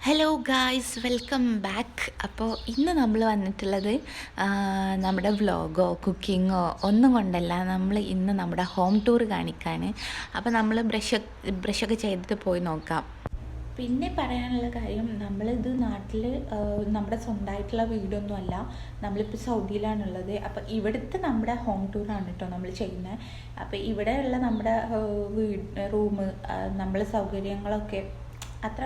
Hello guys, welcome back. അപ്പോൾ ഇന്ന് നമ്മൾ വന്നിട്ടുള്ളത് നമ്മുടെ വ്ളോഗോ കുക്കിങ്ങോ ഒന്നും കൊണ്ടല്ല. നമ്മൾ ഇന്ന് നമ്മുടെ ഹോം ടൂർ കാണിക്കാൻ. അപ്പോൾ നമ്മൾ ബ്രഷൊക്കെ ചെയ്തിട്ട് പോയി നോക്കാം. പിന്നെ പറയാനുള്ള കാര്യം, നമ്മളിത് നാട്ടിൽ നമ്മുടെ സ്വന്തമായിട്ടുള്ള വീടൊന്നും അല്ല, നമ്മളിപ്പോൾ സൗദിയിലാണുള്ളത്. അപ്പോൾ ഇവിടുത്തെ നമ്മുടെ ഹോം ടൂറാണ് കേട്ടോ നമ്മൾ ചെയ്യുന്നത്. അപ്പോൾ ഇവിടെയുള്ള നമ്മുടെ റൂം, നമ്മൾ സൗകര്യങ്ങളൊക്കെ അത്ര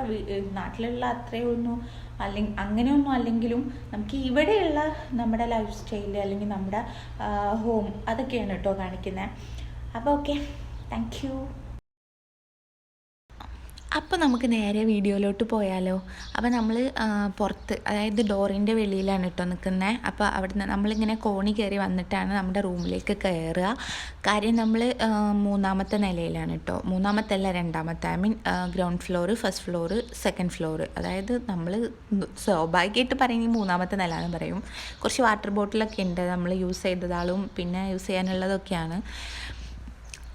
നാട്ടിലുള്ള അത്രയൊന്നും അങ്ങനെയൊന്നും അല്ലെങ്കിലും നമുക്ക് ഇവിടെയുള്ള നമ്മുടെ ലൈഫ് സ്റ്റൈല് അല്ലെങ്കിൽ നമ്മുടെ ഹോം അതൊക്കെയാണ് കേട്ടോ കാണിക്കുന്നത്. അപ്പോൾ ഓക്കെ, താങ്ക് യു. അപ്പോൾ നമുക്ക് നേരെ വീഡിയോയിലോട്ട് പോയാലോ. അപ്പോൾ നമ്മൾ പുറത്ത്, അതായത് ഡോറിൻ്റെ വെളിയിലാണ് കേട്ടോ നിൽക്കുന്നത്. അപ്പോൾ അവിടുന്ന് നമ്മളിങ്ങനെ കോണി കയറി വന്നിട്ടാണ് നമ്മുടെ റൂമിലേക്ക് കയറുക. കാര്യം നമ്മൾ മൂന്നാമത്തെ നിലയിലാണ് കേട്ടോ. മൂന്നാമത്തെ അല്ല, രണ്ടാമത്തെ. I mean ground floor, first floor, second floor. അതായത് നമ്മൾ സ്വാഭാവികമായിട്ട് പറയുന്നത് മൂന്നാമത്തെ നില എന്ന് പറയും. കുറച്ച് വാട്ടർ ബോട്ടിലൊക്കെ ഉണ്ട്, നമ്മൾ യൂസ് ചെയ്തതാളും പിന്നെ യൂസ് ചെയ്യാനുള്ളതൊക്കെയാണ്.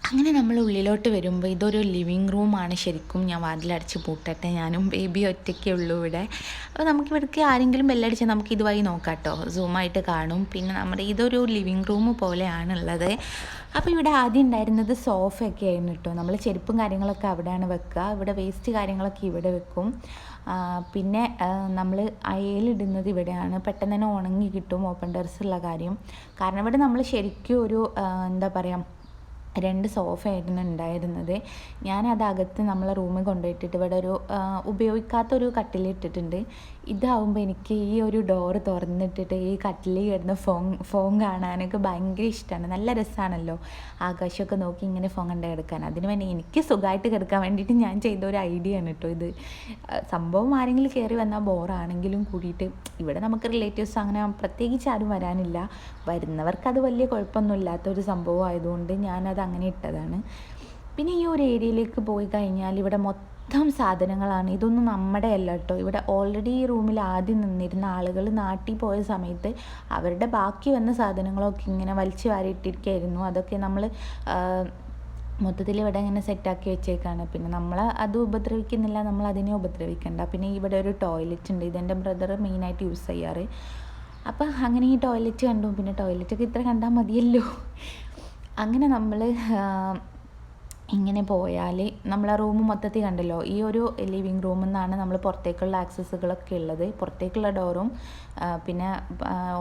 അങ്ങനെ നമ്മൾ ഉള്ളിലോട്ട് വരുമ്പോൾ ഇതൊരു ലിവിങ് റൂമാണ് ശരിക്കും. ഞാൻ വാതിലടച്ച് പൂട്ടട്ടെ, ഞാനും ബേബി ഒറ്റയ്ക്കേ ഉള്ളൂ ഇവിടെ. അപ്പോൾ നമുക്കിവിടേക്ക് ആരെങ്കിലും ബെല്ലടിച്ചാൽ നമുക്ക് ഇതുവഴി നോക്കാം കേട്ടോ, സൂമായിട്ട് കാണും. പിന്നെ നമ്മുടെ ഇതൊരു ലിവിങ് റൂം പോലെയാണുള്ളത്. അപ്പോൾ ഇവിടെ ആദ്യം ഉണ്ടായിരുന്നത് സോഫയൊക്കെ ആയിരുന്നു കേട്ടോ. നമ്മൾ ചെരുപ്പും കാര്യങ്ങളൊക്കെ അവിടെയാണ് വെക്കുക. ഇവിടെ വേസ്റ്റ് കാര്യങ്ങളൊക്കെ ഇവിടെ വെക്കും. പിന്നെ നമ്മൾ അയലിടുന്നത് ഇവിടെയാണ്. പെട്ടെന്ന് തന്നെ ഉണങ്ങി കിട്ടും, ഓപ്പൺ ടെറസുള്ള കാര്യം. കാരണം ഇവിടെ നമ്മൾ ശരിക്കും ഒരു എന്താ പറയുക, 2 സോഫ ആയിരുന്നു ഉണ്ടായിരുന്നത്. ഞാനതകത്ത് നമ്മളെ റൂമിൽ കൊണ്ടുപോയിട്ടിട്ട് ഇവിടെ ഒരു ഉപയോഗിക്കാത്തൊരു കട്ടിലിട്ടിട്ടുണ്ട്. ഇതാവുമ്പോൾ എനിക്ക് ഈ ഒരു ഡോറ് തുറന്നിട്ടിട്ട് ഈ കട്ടിലിൽ കിടന്ന് ഫോൺ കാണാനൊക്കെ ഭയങ്കര ഇഷ്ടമാണ്. നല്ല രസമാണല്ലോ, ആകാശമൊക്കെ നോക്കി ഇങ്ങനെ ഫോൺ കണ്ട് കിടക്കാൻ. അതിന് വേണ്ടി എനിക്ക് സുഖമായിട്ട് കിടക്കാൻ വേണ്ടിയിട്ട് ഞാൻ ചെയ്ത ഒരു ഐഡിയ ആണ് കേട്ടോ ഇത്. സംഭവം ആരെങ്കിലും കയറി വന്നാൽ ബോറാണെങ്കിലും കൂടിയിട്ട് ഇവിടെ നമുക്ക് റിലേറ്റീവ്സ് അങ്ങനെ പ്രത്യേകിച്ച് ആരും വരാനില്ല. വരുന്നവർക്ക് അത് വലിയ കുഴപ്പമൊന്നുമില്ലാത്തൊരു സംഭവം ആയതുകൊണ്ട് ഞാനത് അങ്ങനെ ഇട്ടതാണ്. പിന്നെ ഈ ഒരു ഏരിയയിലേക്ക് പോയി കഴിഞ്ഞാൽ ഇവിടെ മൊത്തം സാധനങ്ങളാണ്. ഇതൊന്നും നമ്മുടെ അല്ല കേട്ടോ. ഇവിടെ ഓൾറെഡി ഈ റൂമിൽ ആദ്യം നിന്നിരുന്ന ആളുകൾ നാട്ടിൽ പോയ സമയത്ത് അവരുടെ ബാക്കി വന്ന സാധനങ്ങളൊക്കെ ഇങ്ങനെ വലിച്ചു വാരിയിട്ടിരിക്കുകയായിരുന്നു. അതൊക്കെ നമ്മൾ മൊത്തത്തിൽ ഇവിടെ ഇങ്ങനെ സെറ്റാക്കി വെച്ചേക്കാണ്. പിന്നെ നമ്മൾ അത് ഉപദ്രവിക്കുന്നില്ല, നമ്മൾ അതിനെ ഉപദ്രവിക്കണ്ട. പിന്നെ ഇവിടെ ഒരു ടോയ്ലറ്റ് ഉണ്ട്, ഇതെൻ്റെ ബ്രദർ മെയിനായിട്ട് യൂസ് ചെയ്യാറ്. അപ്പം അങ്ങനെ ഈ ടോയ്ലറ്റ് കണ്ടു. പിന്നെ ടോയ്ലറ്റൊക്കെ ഇത്ര കണ്ടാൽ മതിയല്ലോ. അങ്ങനെ നമ്മൾ ഇങ്ങനെ പോയാൽ നമ്മളെ റൂം മൊത്തത്തിൽ കണ്ടല്ലോ. ഈ ഒരു ലിവിങ് റൂമിൽ നിന്നാണ് നമ്മൾ പുറത്തേക്കുള്ള ആക്സസ്സുകളൊക്കെ ഉള്ളത്. പുറത്തേക്കുള്ള ഡോറും പിന്നെ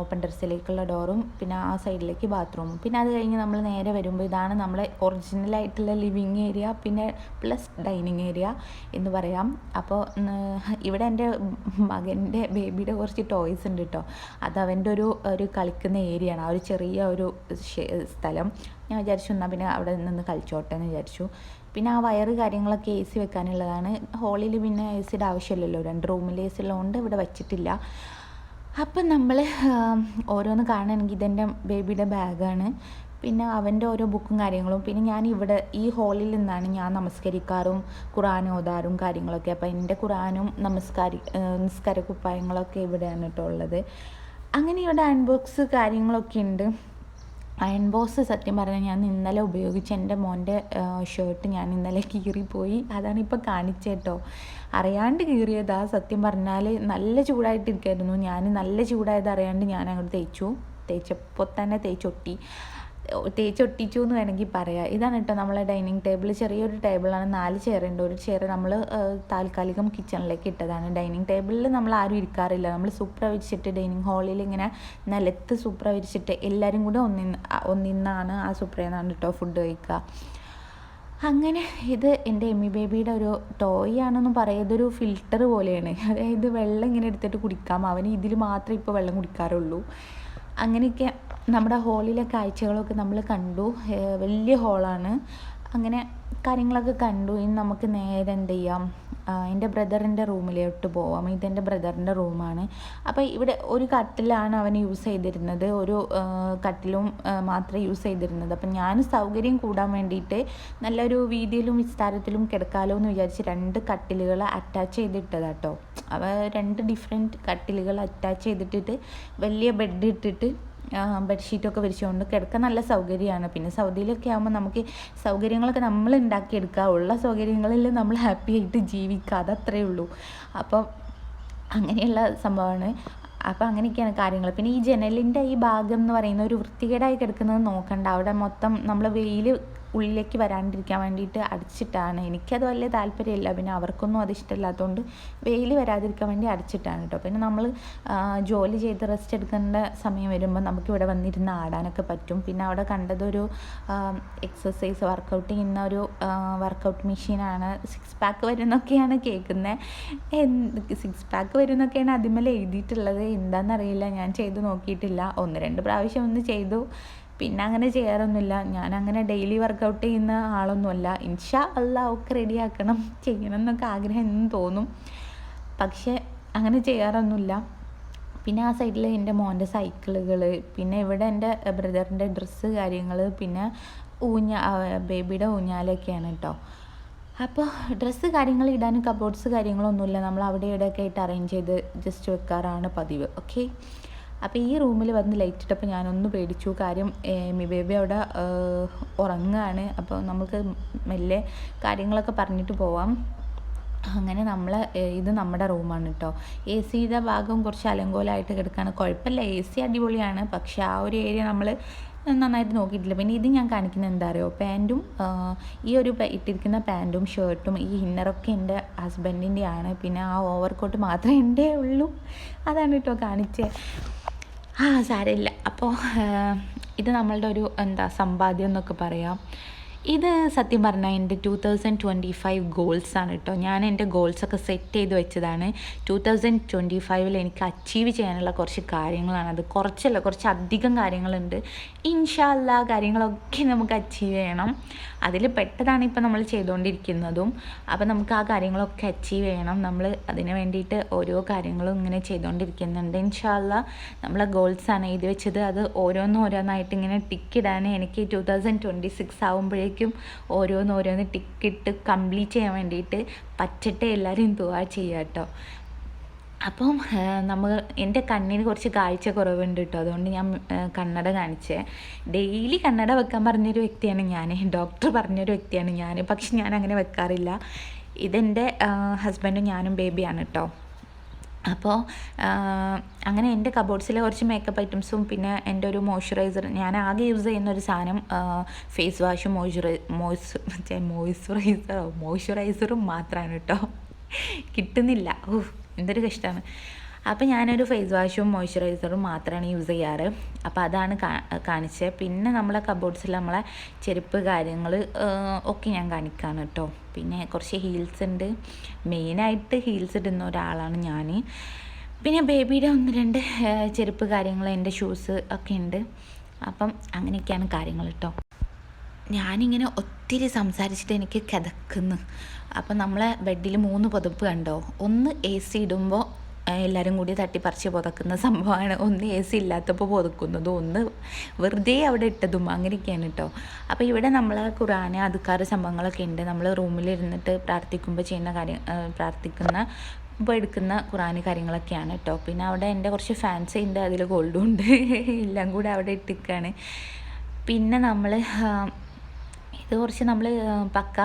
ഓപ്പൺ ടെറസിലേക്കുള്ള ഡോറും പിന്നെ ആ സൈഡിലേക്ക് ബാത്റൂമും. പിന്നെ അത് കഴിഞ്ഞ് നമ്മൾ നേരെ വരുമ്പോൾ ഇതാണ് നമ്മളെ ഒറിജിനലായിട്ടുള്ള ലിവിങ് ഏരിയ, പിന്നെ പ്ലസ് ഡൈനിങ് ഏരിയ എന്ന് പറയാം. അപ്പോൾ ഇവിടെ എൻ്റെ മകൻ്റെ ബേബിയുടെ കുറച്ച് ടോയ്സ് ഉണ്ട് കേട്ടോ. അത് അവൻ്റെ ഒരു കളിക്കുന്ന ഏരിയയാണ്, ആ ഒരു ചെറിയ ഒരു സ്ഥലം. ഞാൻ വിചാരിച്ചു എന്നാൽ പിന്നെ അവിടെ നിന്ന് കളിച്ചോട്ടെ എന്ന് വിചാരിച്ചു. പിന്നെ ആ വയറ് കാര്യങ്ങളൊക്കെ എ സി വെക്കാനുള്ളതാണ്. ഹോളിൽ പിന്നെ എ സിയുടെ ആവശ്യമില്ലല്ലോ, 2 റൂമിൽ എ സി ഉള്ളതുകൊണ്ട് ഇവിടെ വച്ചിട്ടില്ല. അപ്പം നമ്മൾ ഓരോന്ന് കാണണമെങ്കിൽ ഇതെൻ്റെ ബേബിയുടെ ബാഗാണ്, പിന്നെ അവൻ്റെ ഓരോ ബുക്കും കാര്യങ്ങളും. പിന്നെ ഞാൻ ഇവിടെ ഈ ഹോളിൽ നിന്നാണ് ഞാൻ നമസ്കരിക്കാറും ഖുർആൻ ഓതാറും കാര്യങ്ങളൊക്കെ. അപ്പോൾ എൻ്റെ ഖുർആനും നിസ്കാര കുപ്പായങ്ങളൊക്കെ ഇവിടെയാണ് കേട്ടോ ഉള്ളത്. അങ്ങനെ ഇവിടെ അയൺ ബോക്സ് കാര്യങ്ങളൊക്കെ ഉണ്ട്. അയൺ ബോക്സ് സത്യം പറഞ്ഞാൽ ഞാൻ ഇന്നലെ ഉപയോഗിച്ച് എൻ്റെ മോൻ്റെ ഷർട്ട് ഞാൻ ഇന്നലെ കീറിപ്പോയി. അതാണ് ഇപ്പോൾ കാണിച്ചേട്ടോ, അറിയാണ്ട് കീറിയതാ. സത്യം പറഞ്ഞാൽ നല്ല ചൂടായിട്ടിരിക്കുമായിരുന്നു. ഞാൻ നല്ല ചൂടായത് അറിയാണ്ട് ഞാൻ അങ്ങോട്ട് തേച്ചപ്പോൾ തന്നെ തേച്ചൊട്ടിച്ചു എന്ന് വേണമെങ്കിൽ പറയാം. ഇതാണ് കേട്ടോ നമ്മളെ ഡൈനിങ് ടേബിൾ. ചെറിയൊരു ടേബിളാണ്, 4 ചെയറുണ്ട്. ഒരു ചെയർ നമ്മൾ താൽക്കാലികം കിച്ചണിലേക്ക് ഇട്ടതാണ്. ഡൈനിങ് ടേബിളിൽ നമ്മൾ ആരും ഇരിക്കാറില്ല. നമ്മൾ സൂപ്ര വിരിച്ചിട്ട് ഡൈനിങ് ഹാളിൽ ഇങ്ങനെ നിലത്ത് സൂപ്ര വിരിച്ചിട്ട് എല്ലാവരും കൂടെ ഒന്നിന്നാണ് ആ സൂപ്രയിൽ നിന്നാണ് കേട്ടോ ഫുഡ് കഴിക്കുക. അങ്ങനെ ഇത് എൻ്റെ എമ്മി ബേബിയുടെ ഒരു ടോയ് ആണെന്ന് പറയാം. ഇതൊരു ഫിൽറ്റർ പോലെയാണ്, അതായത് വെള്ളം ഇങ്ങനെ എടുത്തിട്ട് കുടിക്കാം. അവന് ഇതിൽ മാത്രമേ ഇപ്പോൾ വെള്ളം കുടിക്കാറുള്ളൂ. അങ്ങനെയൊക്കെ നമ്മുടെ ഹോളിലെ കാഴ്ചകളൊക്കെ നമ്മൾ കണ്ടു. വലിയ ഹോളാണ്. അങ്ങനെ കാര്യങ്ങളൊക്കെ കണ്ടു. ഇനി നമുക്ക് നേരെ എന്ത് ചെയ്യാം, എൻ്റെ ബ്രദറിൻ്റെ റൂമിലോട്ട് പോവാം. ഇതെൻ്റെ ബ്രദറിൻ്റെ റൂമാണ്. അപ്പോൾ ഇവിടെ ഒരു കട്ടിലാണ് അവൻ യൂസ് ചെയ്തിരുന്നത്, ഒരു കട്ടിലും മാത്രമേ യൂസ് ചെയ്തിരുന്നത്. അപ്പം ഞാൻ സൗകര്യം കൂടാൻ വേണ്ടിയിട്ട് നല്ലൊരു വീതിയിലും വിസ്താരത്തിലും കിടക്കാമല്ലോ എന്ന് വിചാരിച്ച് 2 കട്ടിലുകൾ അറ്റാച്ച് ചെയ്തിട്ടതാട്ടോ. അവ 2 ഡിഫറെൻറ്റ് കട്ടിലുകൾ അറ്റാച്ച് ചെയ്തിട്ടിട്ട് വലിയ ബെഡ് ഇട്ടിട്ട് ബെഡ്ഷീറ്റൊക്കെ വിരിച്ചുകൊണ്ട് കിടക്കാൻ നല്ല സൗകര്യമാണ്. പിന്നെ സൗദിയിലൊക്കെ ആകുമ്പോൾ നമുക്ക് സൗകര്യങ്ങളൊക്കെ നമ്മൾ ഉണ്ടാക്കിയെടുക്കുക, ഉള്ള സൗകര്യങ്ങളിൽ നമ്മൾ ഹാപ്പി ആയിട്ട് ജീവിക്കുക, അതത്രയേ ഉള്ളൂ. അപ്പോൾ അങ്ങനെയുള്ള സംഭവമാണ്. അപ്പോൾ അങ്ങനെയൊക്കെയാണ് കാര്യങ്ങൾ. പിന്നെ ഈ ജനലിൻ്റെ ഈ ഭാഗം എന്ന് പറയുന്ന ഒരു വൃത്തികേടായി കിടക്കുന്നത് നോക്കണ്ട. അവിടെ മൊത്തം നമ്മൾ വെയിൽ ഉള്ളിലേക്ക് വരാണ്ടിരിക്കാൻ വേണ്ടിയിട്ട് അടിച്ചിട്ടാണ്. എനിക്കത് വലിയ താല്പര്യമില്ല, പിന്നെ അവർക്കൊന്നും അത് ഇഷ്ടമില്ലാത്തതുകൊണ്ട് വെയിൽ വരാതിരിക്കാൻ വേണ്ടി അടിച്ചിട്ടാണ് കേട്ടോ. പിന്നെ നമ്മൾ ജോലി ചെയ്ത് റെസ്റ്റ് എടുക്കേണ്ട സമയം വരുമ്പോൾ നമുക്കിവിടെ വന്നിരുന്ന് ആടാനൊക്കെ പറ്റും. പിന്നെ അവിടെ കണ്ടതൊരു എക്സസൈസ് വർക്കൗട്ട് ചെയ്യുന്ന ഒരു വർക്കൗട്ട് മെഷീനാണ്. 6 പാക്ക് വരുന്നൊക്കെയാണ് കേൾക്കുന്നത്. 6 പാക്ക് വരുന്നൊക്കെയാണ് അതിന്മേൽ എഴുതിയിട്ടുള്ളത്. എന്താണെന്നറിയില്ല, ഞാൻ ചെയ്ത് നോക്കിയിട്ടില്ല. 1-2 പ്രാവശ്യം ഒന്ന് ചെയ്തു, പിന്നെ അങ്ങനെ ചെയ്യാറൊന്നുമില്ല. ഞാനങ്ങനെ ഡെയിലി വർക്കൗട്ട് ചെയ്യുന്ന ആളൊന്നുമല്ല. ഇൻഷാ അല്ലാഹ് ഒക്കെ റെഡിയാക്കണം, ചെയ്യണം എന്നൊക്കെ ആഗ്രഹം എന്നും തോന്നും, പക്ഷേ അങ്ങനെ ചെയ്യാറൊന്നുമില്ല. പിന്നെ ആ സൈഡിൽ എൻ്റെ മോൻ്റെ സൈക്കിളുകൾ, പിന്നെ ഇവിടെ എൻ്റെ ബ്രദറിൻ്റെ ഡ്രസ്സ് കാര്യങ്ങൾ, പിന്നെ ബേബിയുടെ ഊഞ്ഞാലൊക്കെയാണ് കേട്ടോ. അപ്പോൾ ഡ്രസ്സ് കാര്യങ്ങൾ ഇടാനും കബോർഡ്സ് കാര്യങ്ങളൊന്നുമില്ല, നമ്മൾ അവിടെ ഇവിടെയൊക്കെ ആയിട്ട് അറേഞ്ച് ചെയ്ത് ജസ്റ്റ് വെക്കാറാണ് പതിവ്. ഓക്കെ, അപ്പോൾ ഈ റൂമിൽ വന്ന് ലൈറ്റ് ഇട്ടപ്പോൾ ഞാനൊന്ന് പേടിച്ചു. കാര്യം ബേബി അവിടെ ഉറങ്ങുകയാണ്. അപ്പോൾ നമുക്ക് മെല്ലെ കാര്യങ്ങളൊക്കെ പറഞ്ഞിട്ട് പോവാം. അങ്ങനെ ഇത് നമ്മുടെ റൂമാണ് കേട്ടോ. എ സിയുടെ ഭാഗം കുറച്ച് അലങ്കോലമായിട്ട് കിടക്കുകയാണ്. കുഴപ്പമില്ല, എ സി അടിപൊളിയാണ്, പക്ഷേ ആ ഒരു ഏരിയ നമ്മൾ നന്നായിട്ട് നോക്കിയിട്ടില്ല. പിന്നെ ഇത് ഞാൻ കാണിക്കുന്നത് എന്താ അറിയോ, പാൻറ്റും ഈ ഒരു ഇട്ടിരിക്കുന്ന പാൻറ്റും ഷർട്ടും ഈ ഇന്നറൊക്കെ എൻ്റെ ഹസ്ബൻഡിൻ്റെയാണ്. പിന്നെ ആ ഓവർകോട്ട് മാത്രമേ എൻ്റെ ഉള്ളൂ, അതാണ് കേട്ടോ കാണിച്ചത്. സാരമില്ല. അപ്പോൾ ഇത് നമ്മളുടെ ഒരു സമ്പാദ്യം എന്നൊക്കെ പറയാം. ഇത് സത്യം പറഞ്ഞാൽ എൻ്റെ 2025 ഗോൾസാണ് കേട്ടോ. ഞാൻ എൻ്റെ ഗോൾസൊക്കെ സെറ്റ് ചെയ്ത് വെച്ചതാണ്. 2025 എനിക്ക് അച്ചീവ് ചെയ്യാനുള്ള കുറച്ച് കാര്യങ്ങളാണ്. അത് കുറച്ചല്ല, കുറച്ചധികം കാര്യങ്ങളുണ്ട്. ഇൻഷാ അല്ലാഹ് കാര്യങ്ങളൊക്കെ നമുക്ക് അച്ചീവ് ചെയ്യണം. അതിൽ പെട്ടതാണ് ഇപ്പോൾ നമ്മൾ ചെയ്തുകൊണ്ടിരിക്കുന്നതും. അപ്പോൾ നമുക്ക് ആ കാര്യങ്ങളൊക്കെ അച്ചീവ് ചെയ്യണം. നമ്മൾ അതിന് വേണ്ടിയിട്ട് ഓരോ കാര്യങ്ങളും ഇങ്ങനെ ചെയ്തുകൊണ്ടിരിക്കുന്നുണ്ട്. ഇൻഷാ അല്ലാഹ് നമ്മളെ ഗോൾസാണ് എഴുതി വെച്ചത്. അത് ഓരോന്നായിട്ട് ഇങ്ങനെ ടിക്കിടാൻ എനിക്ക് 2026 ആകുമ്പോഴേക്കും ഓരോന്ന് ടിക്കിട്ട് കംപ്ലീറ്റ് ചെയ്യാൻ വേണ്ടിയിട്ട് പറ്റട്ടെ. എല്ലാവരും ദുആ ചെയ്യുക കേട്ടോ. അപ്പം എൻ്റെ കണ്ണിന് കുറച്ച് കാഴ്ച കുറവുണ്ട് കേട്ടോ, അതുകൊണ്ട് ഞാൻ കണ്ണട കാണിച്ചേ. ഡെയിലി കണ്ണട വെക്കാൻ പറഞ്ഞൊരു വ്യക്തിയാണ് ഞാൻ, ഡോക്ടർ പറഞ്ഞൊരു വ്യക്തിയാണ് ഞാൻ, പക്ഷെ ഞാൻ അങ്ങനെ വെക്കാറില്ല. ഇതെൻ്റെ ഹസ്ബൻഡും ഞാനും ബേബിയാണ് കേട്ടോ. അപ്പോൾ അങ്ങനെ എൻ്റെ കബോർഡ്സിലെ കുറച്ച് മേക്കപ്പ് ഐറ്റംസും പിന്നെ എൻ്റെ ഒരു മോയ്സ്ചറൈസർ, ഞാൻ ആകെ യൂസ് ചെയ്യുന്ന ഒരു സാധനം ഫേസ് വാഷും മോയ്സ്ചറൈസറും മാത്രമാണ് കേട്ടോ. കിട്ടുന്നില്ല, എന്തൊരു കഷ്ടമാണ്. അപ്പോൾ ഞാനൊരു ഫേസ് വാഷും മോയ്സ്ചറൈസറും മാത്രമാണ് യൂസ് ചെയ്യാറ്. അപ്പോൾ അതാണ് കാണിച്ചത്. പിന്നെ നമ്മളെ കബോർഡ്സിൽ നമ്മളെ ചെരുപ്പ് കാര്യങ്ങൾ ഒക്കെ ഞാൻ കാണിക്കാണ് കേട്ടോ. പിന്നെ കുറച്ച് ഹീൽസ് ഉണ്ട്, മെയിനായിട്ട് ഹീൽസ് ഇടുന്ന ഒരാളാണ് ഞാൻ. പിന്നെ ബേബിയുടെ 1-2 ചെരുപ്പ് കാര്യങ്ങൾ, എൻ്റെ ഷൂസ് ഒക്കെ ഉണ്ട്. അപ്പം അങ്ങനെയൊക്കെയാണ് കാര്യങ്ങൾ കേട്ടോ. ഞാനിങ്ങനെ ഒത്തിരി സംസാരിച്ചിട്ട് എനിക്ക് കിതക്കുന്നു. അപ്പം നമ്മളെ ബെഡിൽ 3 പുതപ്പ് കണ്ടോ. ഒന്ന് എ സി ഇടുമ്പോൾ എല്ലാവരും കൂടി തട്ടിപ്പറിച്ച് പുതക്കുന്ന സംഭവമാണ്, ഒന്ന് എ സി ഇല്ലാത്തപ്പോൾ പുതക്കുന്നതും, ഒന്ന് വെറുതെ അവിടെ ഇട്ടതും, അങ്ങനെയൊക്കെയാണ് കേട്ടോ. അപ്പോൾ ഇവിടെ നമ്മൾ ഖുർആൻ അദ്കാർ സംഭവങ്ങളൊക്കെ ഉണ്ട്. നമ്മൾ റൂമിലിരുന്നിട്ട് പ്രാർത്ഥിക്കുമ്പോൾ എടുക്കുന്ന ഖുർആൻ കാര്യങ്ങളൊക്കെയാണ് കേട്ടോ. പിന്നെ അവിടെ എൻ്റെ കുറച്ച് ഫാൻസ് ഉണ്ട്, അതിൽ ഗോൾഡും ഉണ്ട്, എല്ലാം കൂടെ അവിടെ ഇട്ടിരിക്കുകയാണ്. പിന്നെ ഇത് കുറച്ച് നമ്മൾ പക്ക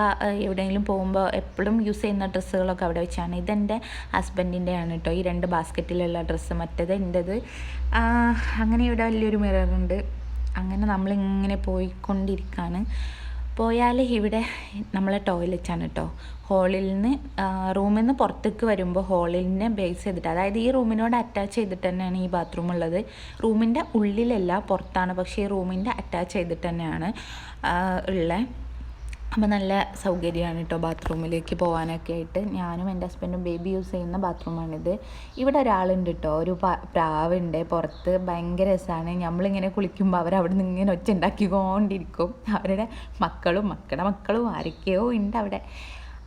എവിടെയെങ്കിലും പോകുമ്പോൾ എപ്പോഴും യൂസ് ചെയ്യുന്ന ഡ്രസ്സുകളൊക്കെ അവിടെ വെച്ചാണ്. ഇതെൻ്റെ ഹസ്ബൻഡിൻ്റെയാണ് കേട്ടോ, ഈ 2 ബാസ്ക്കറ്റിലുള്ള ഡ്രസ്സ്. മറ്റേത് എൻ്റെത്. അങ്ങനെ ഇവിടെ വലിയൊരു മിററുണ്ട്. അങ്ങനെ നമ്മളിങ്ങനെ പോയിക്കൊണ്ടിരിക്കുകയാണ്. പോയാൽ ഇവിടെ നമ്മളെ ടോയ്ലറ്റാണ് കേട്ടോ. റൂമിൽ നിന്ന് പുറത്തേക്ക് വരുമ്പോൾ ഹോളിനെ ബേസ് ചെയ്തിട്ട്, അതായത് ഈ റൂമിനോട് അറ്റാച്ച് ചെയ്തിട്ട് തന്നെയാണ് ഈ ബാത്റൂം ഉള്ളത്. റൂമിൻ്റെ ഉള്ളിലല്ല, പുറത്താണ്, പക്ഷേ ഈ റൂമിൻ്റെ അറ്റാച്ച് ചെയ്തിട്ട് തന്നെയാണ് ഉള്ളത്. അപ്പോൾ നല്ല സൗകര്യമാണ് കേട്ടോ ബാത്റൂമിലേക്ക് പോകാനൊക്കെ ആയിട്ട്. ഞാനും എൻ്റെ ഹസ്ബൻഡും ബേബി യൂസ് ചെയ്യുന്ന ബാത്റൂമാണിത്. ഇവിടെ ഒരാളുണ്ട് കേട്ടോ, ഒരു പ്രാവുണ്ട് പുറത്ത്, ഭയങ്കര രസമാണ്. നമ്മളിങ്ങനെ കുളിക്കുമ്പോൾ അവരവിടെ നിന്ന് ഇങ്ങനെ ഒച്ച ഉണ്ടാക്കിക്കൊണ്ടിരിക്കും. അവരുടെ മക്കളുടെ മക്കളും ആരൊക്കെയോ ഉണ്ട് അവിടെ.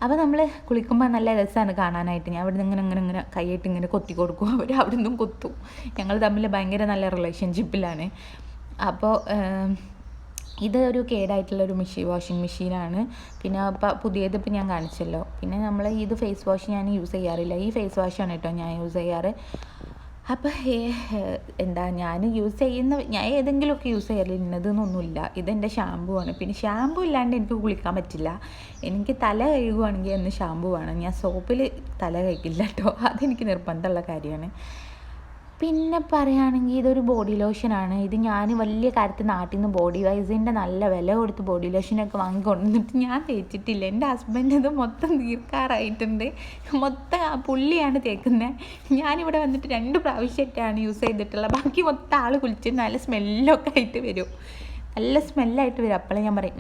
അപ്പോൾ നമ്മൾ കുളിക്കുമ്പോൾ നല്ല രസമാണ് കാണാനായിട്ട്. ഞാൻ അവിടെ നിന്ന് ഇങ്ങനെ കൈയായിട്ട് ഇങ്ങനെ കൊത്തി കൊടുക്കും, അവർ അവിടെ നിന്നും കൊത്തും. ഞങ്ങൾ തമ്മിൽ ഭയങ്കര നല്ല റിലേഷൻഷിപ്പിലാണ്. അപ്പോൾ ഇത് ഒരു കേടായിട്ടുള്ളൊരു വാഷിംഗ് മെഷീനാണ്. പിന്നെ പുതിയതിപ്പോൾ ഞാൻ കാണിച്ചല്ലോ. പിന്നെ ഇത് ഫേസ് വാഷ് ഞാൻ യൂസ് ചെയ്യാറില്ല. ഈ ഫേസ് വാഷാണ് കേട്ടോ ഞാൻ യൂസ് ചെയ്യാറ്. അപ്പോൾ എന്താ ഞാൻ യൂസ് ചെയ്യുന്ന, ഞാൻ ഏതെങ്കിലുമൊക്കെ യൂസ് ചെയ്യാറില്ല, ഇന്നതെന്നൊന്നുമില്ല. ഇതെൻ്റെ ഷാമ്പു ആണ്. പിന്നെ ഷാമ്പു ഇല്ലാണ്ട് എനിക്ക് കുളിക്കാൻ പറ്റില്ല. എനിക്ക് തല കഴുകുവാണെങ്കിൽ അന്ന് ഷാമ്പു വേണം. ഞാൻ സോപ്പിൽ തല കഴുകില്ല കേട്ടോ, അതെനിക്ക് നിർബന്ധമുള്ള കാര്യമാണ്. പിന്നെ പറയുകയാണെങ്കിൽ ഇതൊരു ബോഡി ലോഷനാണ്. ഇത് ഞാൻ വലിയ കാര്യത്തിൽ നാട്ടിൽ നിന്ന് ബോഡി വൈസിൻ്റെ നല്ല വില കൊടുത്ത് ബോഡി ലോഷനൊക്കെ വാങ്ങിക്കൊണ്ടിട്ട് ഞാൻ തേച്ചിട്ടില്ല. എൻ്റെ ഹസ്ബൻഡ് ഇത് മൊത്തം തീർക്കാറായിട്ടുണ്ട്. മൊത്തം ആ പുള്ളിയാണ് തേക്കുന്നത്. ഞാനിവിടെ വന്നിട്ട് 2 പ്രാവശ്യമായിട്ടാണ് യൂസ് ചെയ്തിട്ടുള്ളത്. ബാക്കി മൊത്തം ആൾ കുളിച്ചിട്ട് നല്ല സ്മെല്ലൊക്കെ ആയിട്ട് വരും, നല്ല സ്മെല്ലായിട്ട് വരും. അപ്പോഴേ ഞാൻ പറയും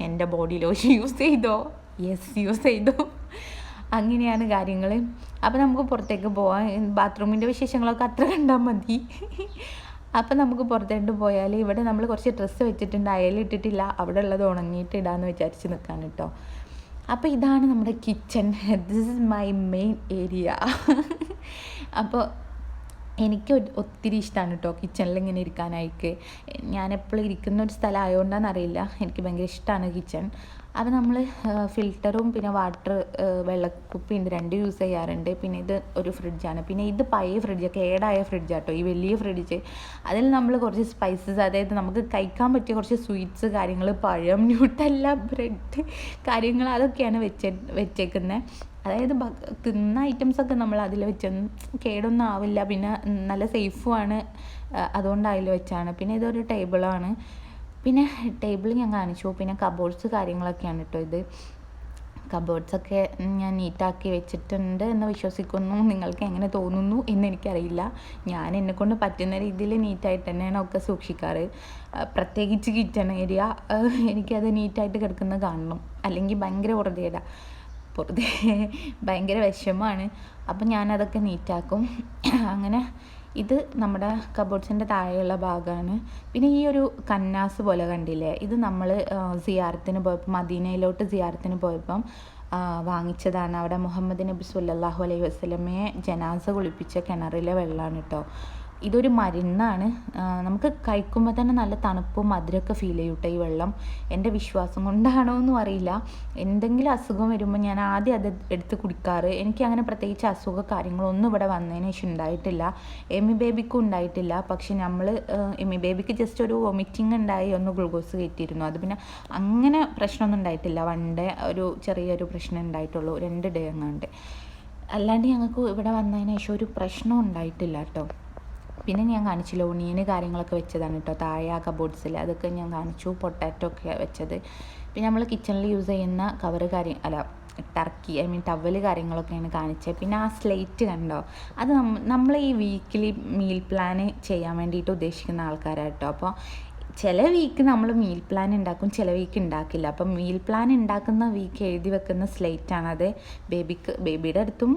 എൻ്റെ ബോഡി ലോഷൻ യൂസ് ചെയ്തോ? യെസ്, യൂസ് ചെയ്തോ. അങ്ങനെയാണ് കാര്യങ്ങൾ. അപ്പോൾ നമുക്ക് പുറത്തേക്ക് പോവാം. ബാത്റൂമിൻ്റെ വിശേഷങ്ങളൊക്കെ അത്ര കണ്ടാൽ മതി. അപ്പോൾ നമുക്ക് പുറത്തേട്ട് പോയാൽ ഇവിടെ നമ്മൾ കുറച്ച് ഡ്രസ്സ് വെച്ചിട്ടുണ്ട്, അയലിട്ടിട്ടില്ല, അവിടെ ഉള്ളത് ഉണങ്ങിയിട്ട് ഇടാമെന്ന് വിചാരിച്ച് നിൽക്കാൻ കേട്ടോ. അപ്പോൾ ഇതാണ് നമ്മുടെ kitchen. This is my main area. അപ്പോൾ എനിക്ക് ഒത്തിരി ഇഷ്ടമാണ് കേട്ടോ കിച്ചണിൽ ഇങ്ങനെ ഇരിക്കാനായിട്ട്. ഞാനെപ്പോഴും ഇരിക്കുന്ന ഒരു സ്ഥലം ആയതുകൊണ്ടാണെന്നറിയില്ല, എനിക്ക് ഭയങ്കര ഇഷ്ടമാണ് കിച്ചൺ. അപ്പോൾ നമ്മൾ ഫിൽറ്ററും പിന്നെ വാട്ടർ വെള്ളക്കുപ്പിയുണ്ട്, 2 യൂസ് ചെയ്യാറുണ്ട്. പിന്നെ ഇത് ഒരു ഫ്രിഡ്ജാണ്. പിന്നെ ഇത് പഴയ ഫ്രിഡ്ജ്, കേടായ ഫ്രിഡ്ജാട്ടോ ഈ വലിയ ഫ്രിഡ്ജ്. അതിൽ നമ്മൾ കുറച്ച് സ്പൈസസ്, അതായത് നമുക്ക് കഴിക്കാൻ പറ്റിയ കുറച്ച് സ്വീറ്റ്സ് കാര്യങ്ങൾ, പഴം, ന്യൂട്ടല്ല, ബ്രെഡ് കാര്യങ്ങൾ, അതൊക്കെയാണ് വെച്ചേക്കുന്നത്. അതായത് തിന്ന ഐറ്റംസൊക്കെ നമ്മൾ അതിൽ വെച്ചൊന്നും കേടൊന്നും ആവില്ല, പിന്നെ നല്ല സേഫുമാണ്, അതുകൊണ്ട് അതിൽ വെച്ചാണ്. പിന്നെ ഇതൊരു ടേബിളാണ്. പിന്നെ ടേബിൾ ഞാൻ കാണിച്ചു. പിന്നെ കബോർഡ്സ് കാര്യങ്ങളൊക്കെയാണ് കേട്ടോ ഇത്. കബോർഡ്സൊക്കെ ഞാൻ നീറ്റാക്കി വെച്ചിട്ടുണ്ട് എന്ന് വിശ്വസിക്കുന്നു. നിങ്ങൾക്ക് എങ്ങനെ തോന്നുന്നു എന്നെനിക്കറിയില്ല. ഞാൻ എന്നെക്കൊണ്ട് പറ്റുന്ന രീതിയിൽ നീറ്റായിട്ട് തന്നെയാണ് ഒക്കെ സൂക്ഷിക്കാറ്. പ്രത്യേകിച്ച് കിച്ചൺ ഏരിയ എനിക്കത് നീറ്റായിട്ട് കിടക്കുന്നത് കാണണം, അല്ലെങ്കിൽ ഭയങ്കര വെറുതെ ഭയങ്കര വിഷമമാണ്. അപ്പം ഞാനതൊക്കെ നീറ്റാക്കും. അങ്ങനെ ഇത് നമ്മുടെ കബോർഡ്സിൻ്റെ താഴെയുള്ള ഭാഗമാണ്. പിന്നെ ഈ ഒരു കന്നാസ് പോലെ കണ്ടില്ലേ, ഇത് നമ്മൾ സിയാറത്തിന് പോയപ്പോൾ, മദീനയിലോട്ട് സിയാറത്തിന് പോയപ്പം വാങ്ങിച്ചതാണ്. അവിടെ മുഹമ്മദ് നബി സല്ലല്ലാഹു അലൈഹി വസല്ലമയെ ജനാസ കുളിപ്പിച്ച കിണറിലെ വെള്ളമാണ് കേട്ടോ. ഇതൊരു മരുന്നാണ്. നമുക്ക് കഴിക്കുമ്പോൾ തന്നെ നല്ല തണുപ്പും മധുരമൊക്കെ ഫീൽ ചെയ്യും കേട്ടോ ഈ വെള്ളം. എൻ്റെ വിശ്വാസം കൊണ്ടാണോ എന്നും അറിയില്ല, എന്തെങ്കിലും അസുഖം വരുമ്പോൾ ഞാൻ ആദ്യം അത് എടുത്ത് കുടിക്കാറ്. എനിക്ക് അങ്ങനെ പ്രത്യേകിച്ച് അസുഖ കാര്യങ്ങളൊന്നും ഇവിടെ വന്നതിന് ശേഷം ഉണ്ടായിട്ടില്ല. എമി ബേബിക്കും ഉണ്ടായിട്ടില്ല. പക്ഷെ നമ്മൾ എമി ബേബിക്ക് ജസ്റ്റ് ഒരു വൊമിറ്റിംഗ് ഉണ്ടായി, ഒന്ന് ഗ്ലൂക്കോസ് കയറ്റിയിരുന്നു. അത് പിന്നെ അങ്ങനെ പ്രശ്നമൊന്നും ഉണ്ടായിട്ടില്ല. 1 ഡേ ഒരു ചെറിയൊരു പ്രശ്നം ഉണ്ടായിട്ടുള്ളൂ, 2 ഡേ എങ്ങാണ്ട്. അല്ലാണ്ട് ഞങ്ങൾക്ക് ഇവിടെ വന്നതിന് ശേഷം ഒരു പ്രശ്നം ഉണ്ടായിട്ടില്ല കേട്ടോ. പിന്നെ ഞാൻ കാണിച്ചില്ല ഒണിയന് കാര്യങ്ങളൊക്കെ വെച്ചതാണ് കേട്ടോ താഴെ ആ കബോർഡ്സിൽ, അതൊക്കെ ഞാൻ കാണിച്ചു. പൊട്ടാറ്റോ ഒക്കെ വെച്ചത്. പിന്നെ നമ്മൾ കിച്ചണിൽ യൂസ് ചെയ്യുന്ന ടർക്കി, ടവല് കാര്യങ്ങളൊക്കെയാണ് കാണിച്ചത്. പിന്നെ ആ സ്ലേറ്റ് കണ്ടോ, അത് നമ്മൾ ഈ വീക്കിലി മീൽ പ്ലാൻ ചെയ്യാൻ വേണ്ടിയിട്ട് ഉദ്ദേശിക്കുന്ന ആൾക്കാരാണ് കേട്ടോ. അപ്പോൾ ചില വീക്ക് നമ്മൾ മീൽ പ്ലാൻ ഉണ്ടാക്കും, ചില വീക്ക് ഉണ്ടാക്കില്ല. അപ്പം മീൽ പ്ലാൻ ഉണ്ടാക്കുന്ന വീക്ക് എഴുതി വെക്കുന്ന സ്ലേറ്റാണ് അത്. ബേബിയുടെ അടുത്തും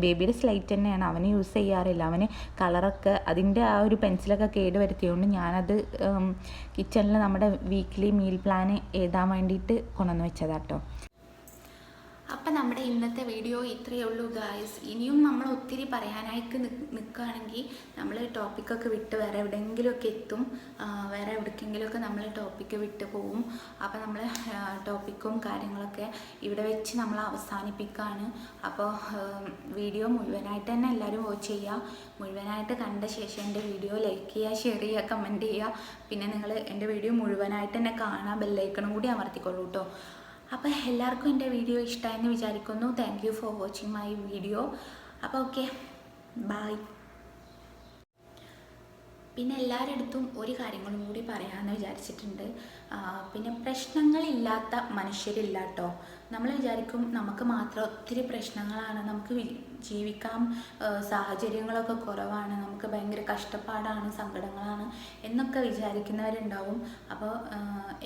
ബേബിയുടെ സ്ലേറ്റ് തന്നെയാണ്, അവന് യൂസ് ചെയ്യാറില്ല. അവന് കളറൊക്കെ അതിൻ്റെ ആ ഒരു പെൻസിലൊക്കെ കേട് വരുത്തിയതുകൊണ്ട് ഞാനത് കിച്ചണിൽ നമ്മുടെ വീക്കിലി മീൽ പ്ലാൻ എഴുതാൻ വേണ്ടിയിട്ട് കൊണ്ടുവന്ന് വെച്ചതാട്ടോ. അപ്പം നമ്മുടെ ഇന്നത്തെ വീഡിയോ ഇത്രയേ ഉള്ളൂ ഗായ്സ്. ഇനിയും നമ്മൾ ഒത്തിരി പറയാനായിട്ട് നിൽക്കുകയാണെങ്കിൽ നമ്മൾ ടോപ്പിക്കൊക്കെ വിട്ട് വേറെ എവിടെയെങ്കിലുമൊക്കെ എത്തും, വേറെ എവിടേക്കെങ്കിലുമൊക്കെ നമ്മൾ ടോപ്പിക്ക് വിട്ട് പോവും. അപ്പോൾ നമ്മൾ ടോപ്പിക്കും കാര്യങ്ങളൊക്കെ ഇവിടെ വെച്ച് നമ്മൾ അവസാനിപ്പിക്കുകയാണ്. അപ്പോൾ വീഡിയോ മുഴുവനായിട്ട് തന്നെ എല്ലാവരും വാച്ച് ചെയ്യുക. മുഴുവനായിട്ട് കണ്ട ശേഷം എൻ്റെ വീഡിയോ ലൈക്ക് ചെയ്യുക, ഷെയർ ചെയ്യുക, കമൻറ്റ് ചെയ്യുക. പിന്നെ നിങ്ങൾ എൻ്റെ വീഡിയോ മുഴുവനായിട്ട് തന്നെ കാണുക, ബെല്ലൈക്കണും കൂടി അമർത്തിക്കൊള്ളൂ കേട്ടോ. അപ്പോൾ എല്ലാവർക്കും എൻ്റെ വീഡിയോ ഇഷ്ടമായെന്ന് വിചാരിക്കുന്നു. Thank you for watching my video. അപ്പോൾ ഓക്കെ, ബൈ. പിന്നെ എല്ലാവരുടെ അടുത്തും ഒരു കാര്യങ്ങളും കൂടി പറയാമെന്ന് വിചാരിച്ചിട്ടുണ്ട്. പിന്നെ പ്രശ്നങ്ങളില്ലാത്ത മനുഷ്യരില്ല കേട്ടോ. നമ്മൾ വിചാരിക്കും നമുക്ക് മാത്രം ഒത്തിരി പ്രശ്നങ്ങളാണ്, നമുക്ക് ജീവിക്കാൻ സാഹചര്യങ്ങളൊക്കെ കുറവാണ്, നമുക്ക് ഭയങ്കര കഷ്ടപ്പാടാണ്, സങ്കടങ്ങളാണ് എന്നൊക്കെ വിചാരിക്കുന്നവരുണ്ടാവും. അപ്പോൾ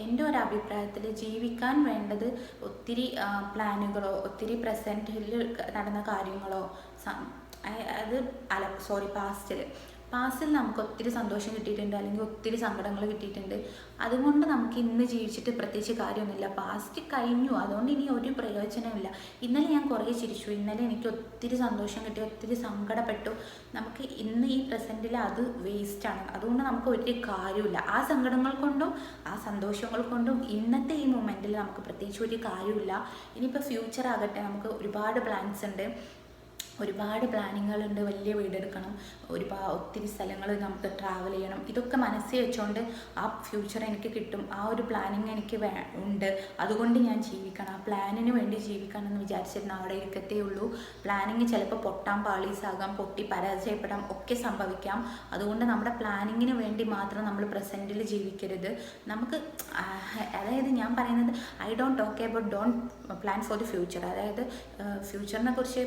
എൻ്റെ ഒരു അഭിപ്രായത്തിൽ ജീവിക്കാൻ വേണ്ടത് ഒത്തിരി പ്ലാനുകളോ ഒത്തിരി പ്രസൻറ്റിൽ നടന്ന കാര്യങ്ങളോ പാസ്റ്റിൽ നമുക്ക് ഒത്തിരി സന്തോഷം കിട്ടിയിട്ടുണ്ട്, അല്ലെങ്കിൽ ഒത്തിരി സങ്കടങ്ങൾ കിട്ടിയിട്ടുണ്ട്. അതുകൊണ്ട് നമുക്ക് ഇന്ന് ജീവിച്ചിട്ട് പ്രത്യേകിച്ച് കാര്യമൊന്നുമില്ല. പാസ്റ്റ് കഴിഞ്ഞു, അതുകൊണ്ട് ഇനി ഒരു പ്രയോജനമില്ല. ഇന്നലെ ഞാൻ കുറേ ചിരിച്ചു, ഇന്നലെ എനിക്ക് ഒത്തിരി സന്തോഷം കിട്ടി, ഒത്തിരി സങ്കടപ്പെട്ടു. നമുക്ക് ഇന്ന് ഈ പ്രസൻറ്റിൽ അത് വേസ്റ്റാണ്. അതുകൊണ്ട് നമുക്ക് ഒരു കാര്യമില്ല. ആ സങ്കടങ്ങൾ കൊണ്ടും ആ സന്തോഷങ്ങൾ കൊണ്ടും ഇന്നത്തെ ഈ മൊമെൻറ്റിൽ നമുക്ക് പ്രത്യേകിച്ച് ഒരു കാര്യമില്ല. ഇനിയിപ്പോൾ ഫ്യൂച്ചർ ആകട്ടെ, നമുക്ക് ഒരുപാട് പ്ലാൻസ് ഉണ്ട്, ഒരുപാട് പ്ലാനിങ്ങുകളുണ്ട്. വലിയ വീടെടുക്കണം, ഒത്തിരി സ്ഥലങ്ങൾ നമുക്ക് ട്രാവൽ ചെയ്യണം. ഇതൊക്കെ മനസ്സിൽ വെച്ചുകൊണ്ട് ആ ഫ്യൂച്ചർ എനിക്ക് കിട്ടും, ആ ഒരു പ്ലാനിങ് എനിക്ക് ഉണ്ട്. അതുകൊണ്ട് ഞാൻ ജീവിക്കണം, ആ പ്ലാനിന് വേണ്ടി ജീവിക്കണം എന്ന് വിചാരിച്ചിരുന്ന അവിടെ ഇരിക്കത്തേ ഉള്ളൂ. പ്ലാനിങ് ചിലപ്പോൾ പൊട്ടാൻ പാളീസാകാം, പൊട്ടി പരാജയപ്പെടാം, ഒക്കെ സംഭവിക്കാം. അതുകൊണ്ട് നമ്മുടെ പ്ലാനിങ്ങിന് വേണ്ടി മാത്രം നമ്മൾ പ്രസൻറ്റിൽ ജീവിക്കരുത്. നമുക്ക് അതായത് ഞാൻ പറയുന്നത് I don't talk about don't plan for the future. അതായത് ഫ്യൂച്ചറിനെ കുറിച്ച്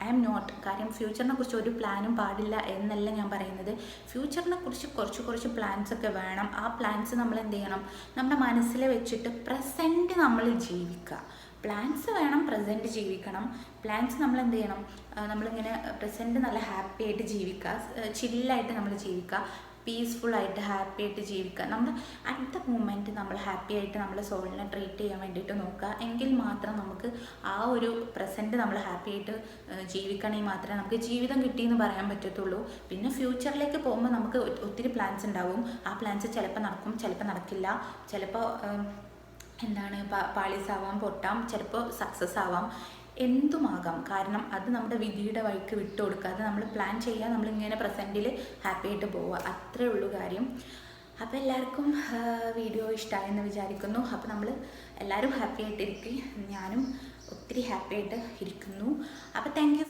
ഐ ആം നോട്ട്, കാര്യം ഫ്യൂച്ചറിനെ കുറിച്ച് ഒരു പ്ലാനും പാടില്ല എന്നല്ല ഞാൻ പറയുന്നത്. ഫ്യൂച്ചറിനെ കുറിച്ച് കുറച്ച് പ്ലാൻസ് ഒക്കെ വേണം. ആ പ്ലാൻസ് നമ്മൾ എന്ത് ചെയ്യണം, നമ്മുടെ മനസ്സിൽ വെച്ചിട്ട് പ്രസൻറ്റ് നമ്മൾ ജീവിക്കുക. പ്ലാൻസ് വേണം, പ്രസൻറ്റ് ജീവിക്കണം. പ്ലാൻസ് നമ്മൾ എന്ത് ചെയ്യണം, നമ്മളിങ്ങനെ പ്രസൻറ്റ് നല്ല ഹാപ്പി ആയിട്ട് ജീവിക്കുക, ചില്ലായിട്ട് നമ്മൾ ജീവിക്കുക, പീസ്ഫുള്ളായിട്ട് ഹാപ്പി ആയിട്ട് ജീവിക്കുക. നമ്മൾ അറ്റ് ദ മൂമെൻറ്റ് നമ്മൾ ഹാപ്പി ആയിട്ട് നമ്മൾ സോളിനെ ട്രീറ്റ് ചെയ്യാൻ വേണ്ടിയിട്ട് നോക്കുക. എങ്കിൽ മാത്രം നമുക്ക് ആ ഒരു പ്രസൻറ്റ് നമ്മൾ ഹാപ്പി ആയിട്ട് ജീവിക്കണമെങ്കിൽ മാത്രമേ നമുക്ക് ജീവിതം കിട്ടിയെന്ന് പറയാൻ പറ്റത്തുള്ളൂ. പിന്നെ ഫ്യൂച്ചറിലേക്ക് പോകുമ്പോൾ നമുക്ക് ഒത്തിരി പ്ലാൻസ് ഉണ്ടാവും. ആ പ്ലാൻസ് ചിലപ്പോൾ നടക്കും, ചിലപ്പോൾ നടക്കില്ല, ചിലപ്പോൾ പാളീസാവാം, പൊട്ടാം, ചിലപ്പോൾ സക്സസ് ആവാം, എന്തുമാകാം. കാരണം അത് നമ്മുടെ വിധിയുടെ വഴിക്ക് വിട്ടു കൊടുക്കാതെ നമ്മൾ പ്ലാൻ ചെയ്യുക, നമ്മളിങ്ങനെ പ്രസൻറ്റിൽ ഹാപ്പി ആയിട്ട് പോവുക, അത്രേ ഉള്ളൂ കാര്യം. അപ്പോൾ എല്ലാവർക്കും വീഡിയോ ഇഷ്ടമായെന്ന് വിചാരിക്കുന്നു. അപ്പോൾ നമ്മൾ എല്ലാവരും ഹാപ്പി ആയിട്ടിരിക്കും, ഞാനും ഒത്തിരി ഹാപ്പി ആയിട്ട് ഇരിക്കുന്നു. അപ്പോൾ താങ്ക് യു.